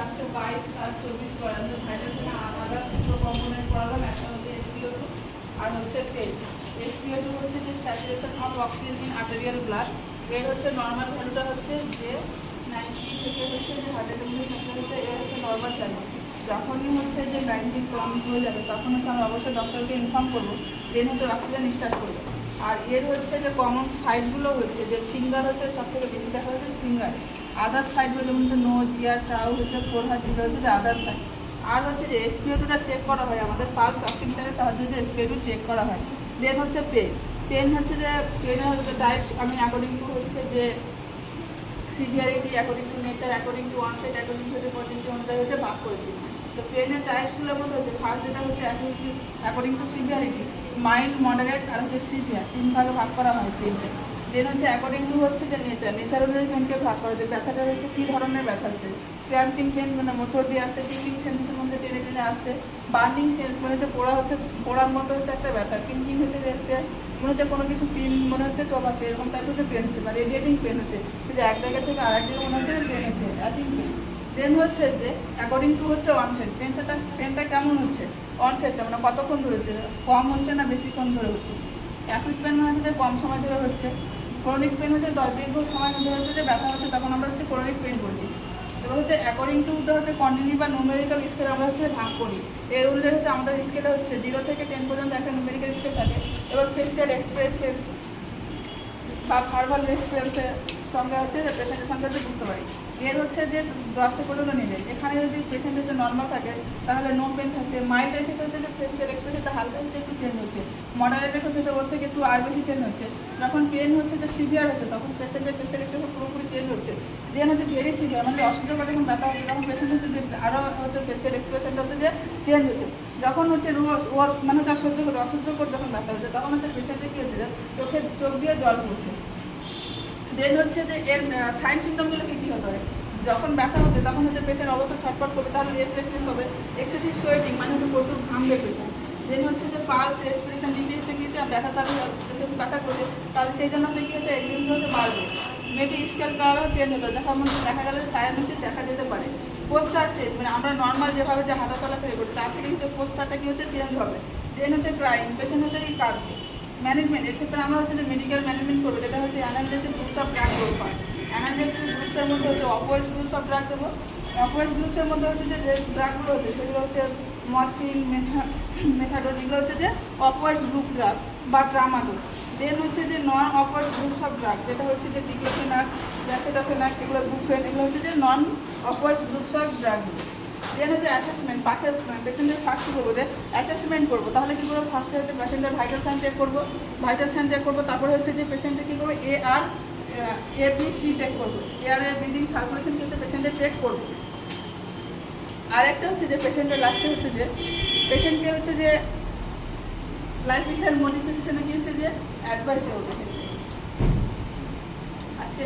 আজকে 22 আর 24 পড়ালাম। ভাইটার জন্য আলাদা দুটো কম্পোনেন্ট পড়ালাম, একটা হচ্ছে SpO2 আর হচ্ছে পেন। SpO2 হচ্ছে যে saturation of oxygen in arterial blood, এর হচ্ছে নর্মাল ভ্যালুটা হচ্ছে যে 90 থেকে হচ্ছে যে 100 এর মধ্যে হচ্ছে, এর হচ্ছে নর্মাল ভ্যালু। যখনই হচ্ছে যে 90 কম হয়ে যাবে তখন হচ্ছে আমরা অবশ্যই ডক্টরকে ইনফর্ম করবো, দেন হচ্ছে অক্সিজেন স্টার্ট করবো। আর এর হচ্ছে যে কমন সাইডগুলো হচ্ছে যে ফিঙ্গার হচ্ছে সব থেকে বেশি দেখা যাচ্ছে ফিঙ্গার, আদার সাইডগুলো যেমন হচ্ছে নোজ, ইয়ার, টাউ হচ্ছে ফোরহার্ট, এগুলো হচ্ছে যে আদার সাইড। আর হচ্ছে যে SpO2টা চেক করা হয় আমাদের পালস অক্সিমিটারের সাহায্যে, যে SpO2 চেক করা হয়। দেন হচ্ছে পেন। পেন হচ্ছে যে পেনের হচ্ছে টাইপস আমি অ্যাকর্ডিং টু হচ্ছে যে severity, according to nature, according to onset, according to হচ্ছে কোয়ান্টিটি অনুযায়ী হচ্ছে ভাগ করেছি। তো পেনের টাইপসগুলোর মধ্যে হচ্ছে ফার্স্ট যেটা হচ্ছে according to severity, mild, moderate আর হচ্ছে সিভিয়ার, 3 ভাগে ভাগ করা হয় পেনকে। দেন হচ্ছে অ্যাকর্ডিং টু হচ্ছে যে নেচার অনুযায়ী পেনকে ভাগ করা যায়। ব্যথাটা হচ্ছে কী ধরনের ব্যথা হচ্ছে, ক্র্যাম্পিং পেন মানে মোচড় দিয়ে আসছে, টিকিং সেন্সের মধ্যে টেনে টেনে আসছে, বার্নিং সেন্স মানে হচ্ছে পোড়ার মতো হচ্ছে একটা ব্যথা, পিঞ্চিং হচ্ছে যে মনে হচ্ছে কোনো কিছু পিন মনে হচ্ছে চলাচ্ছে, এরকম টাইপের হচ্ছে পেন হচ্ছে, বা রেডিয়েটিং পেন হচ্ছে, যে এক জায়গা থেকে আরেক জায়গায় মনে হচ্ছে পেন হচ্ছে, অ্যাটিং পেন। দেন হচ্ছে যে অ্যাকর্ডিং টু হচ্ছে অনসেট, পেনটা কেমন হচ্ছে, অনসেটটা মানে কতক্ষণ ধরে হচ্ছে, কম হচ্ছে না বেশিক্ষণ ধরে হচ্ছে। অ্যাকুইট পেন মানে হচ্ছে যে কম সময় ধরে হচ্ছে, ক্রনিক পেন হচ্ছে দীর্ঘ সময় ধরে হচ্ছে যে ব্যথা হচ্ছে, তখন আমরা হচ্ছে ক্রনিক পেন বলছি। এবার হচ্ছে অ্যাকর্ডিং টু হচ্ছে কন্টিনিউ বা নিউমেরিক্যাল স্কেল আমরা হচ্ছে ভাগ করি। এই অনুযায়ী হচ্ছে আমাদের স্কেলে হচ্ছে 0 থেকে 10 পর্যন্ত একটা নিউমেরিক্যাল স্কেল থাকে। এবার ফেসিয়াল এক্সপ্রেশন বা ভার্বাল এক্সপ্রেশনের সঙ্গে হচ্ছে যে পেশেন্টের সঙ্গে হচ্ছে বুঝতে পারি। এর হচ্ছে যে 10 পর্যন্ত নিলে এখানে যদি পেশেন্টের যে নর্মাল থাকে তাহলে নো পেন থাকছে, মাইল্ড থেকে হচ্ছে যে ফেসিয়াল এক্সপ্রেশনটা হালকা হচ্ছে একটু চেঞ্জ হচ্ছে, মডারেট হচ্ছে যে ওর থেকে একটু আর বেশি চেঞ্জ হচ্ছে, যখন পেন হচ্ছে যে সিভিয়ার হচ্ছে তখন পেশেন্টের ফেসিয়াল এক্সপ্রেশন পুরোপুরি চেঞ্জ হচ্ছে। দেন হচ্ছে ভেরি সিভিয়ার মানে অসহ্যকর যখন ব্যথা হচ্ছে তখন পেশেন্ট হচ্ছে যে আরও হচ্ছে ফেসিয়াল এক্সপ্রেশনটা হচ্ছে যে চেঞ্জ হচ্ছে। যখন হচ্ছে মানে হচ্ছে অসহ্যকর যখন ব্যথা হচ্ছে তখন হচ্ছে পেশেন্টের কী হচ্ছে যে চোখ দিয়ে জল পড়ছে। দেন হচ্ছে যে এর সাইন সিমটমগুলো কী কী হতে পারে, যখন ব্যথা হচ্ছে তখন হচ্ছে পেশেন্ট অবস্থা ছটফট করবে, তাহলে রেস্টলেসনেস হবে, এক্সেসিভ সোয়েটিং মানে হচ্ছে প্রচুর ঘামবে পেশেন্ট। দেন হচ্ছে যে পালস, রেসপিরেশন, বিপি হচ্ছে কী হচ্ছে ব্যথা চালু যদি ব্যথা করবে তাহলে সেই জন্য হচ্ছে কী হচ্ছে এগুলো হচ্ছে বাড়বে। মেবি স্কেল কালারও চেঞ্জ হতো, দেখা গেল যে সায়ানোসিস দেখা যেতে পারে। পোস্টার চেঞ্জ মানে আমরা নর্মাল যেভাবে যে হাঁটা চলাফেরা করি তার থেকে হচ্ছে পোস্টারটা কী হচ্ছে চেঞ্জ হবে। দেন হচ্ছে ক্রাইম, পেশেন্ট হচ্ছে কি কাঁদবে। ম্যানেজমেন্ট, এর ক্ষেত্রে আমরা হচ্ছে যে মেডিকেল ম্যানেজমেন্ট করবো, যেটা হচ্ছে অ্যানালজেসিস গ্রুপস অফ ড্রাগ গ্রুপ হয়। অ্যানালজেসিস গ্রুপসের মধ্যে হচ্ছে অপোয়েডস গ্রুপস অফ ড্রাগ দেবো। অপোয়েডস গ্রুপসের মধ্যে হচ্ছে যে ড্রাগগুলো হচ্ছে সেগুলো হচ্ছে মরফিন, মেথাডোন, এগুলো হচ্ছে যে অপোয়েডস গ্রুপ ড্রাগ বা ট্রামাডোল। দেন হচ্ছে যে নন অপোয়েডস গ্রুপস অফ ড্রাগ, যেটা হচ্ছে যে ডিক্লোফেনাক, অ্যাসিটাফেনাক, এগুলো বুফেন, এগুলো হচ্ছে যে নন অপোয়েডস গ্রুপস অফ ড্রাগগুলো। দেন হচ্ছে অ্যাসেসমেন্ট, পেশেন্টের ফার্স্ট করবো যে অ্যাসেসমেন্ট করবো, তাহলে কী করবো, ফার্স্টে হচ্ছে পেশেন্টের ভাইটাল সাইন চেক করবো, তারপরে হচ্ছে যে পেশেন্টের কী করবো ABC চেক করবো, এয়ার ব্রিদিং সার্কুলেশন কি হচ্ছে পেশেন্টের চেক করবো। আর একটা হচ্ছে যে পেশেন্টের লাস্টে হচ্ছে যে পেশেন্টকে হচ্ছে যে লাইফস্টাইল মডিফিকেশনে কি হচ্ছে যে অ্যাডভাইস দেবো পেশেন্টকে। আজকে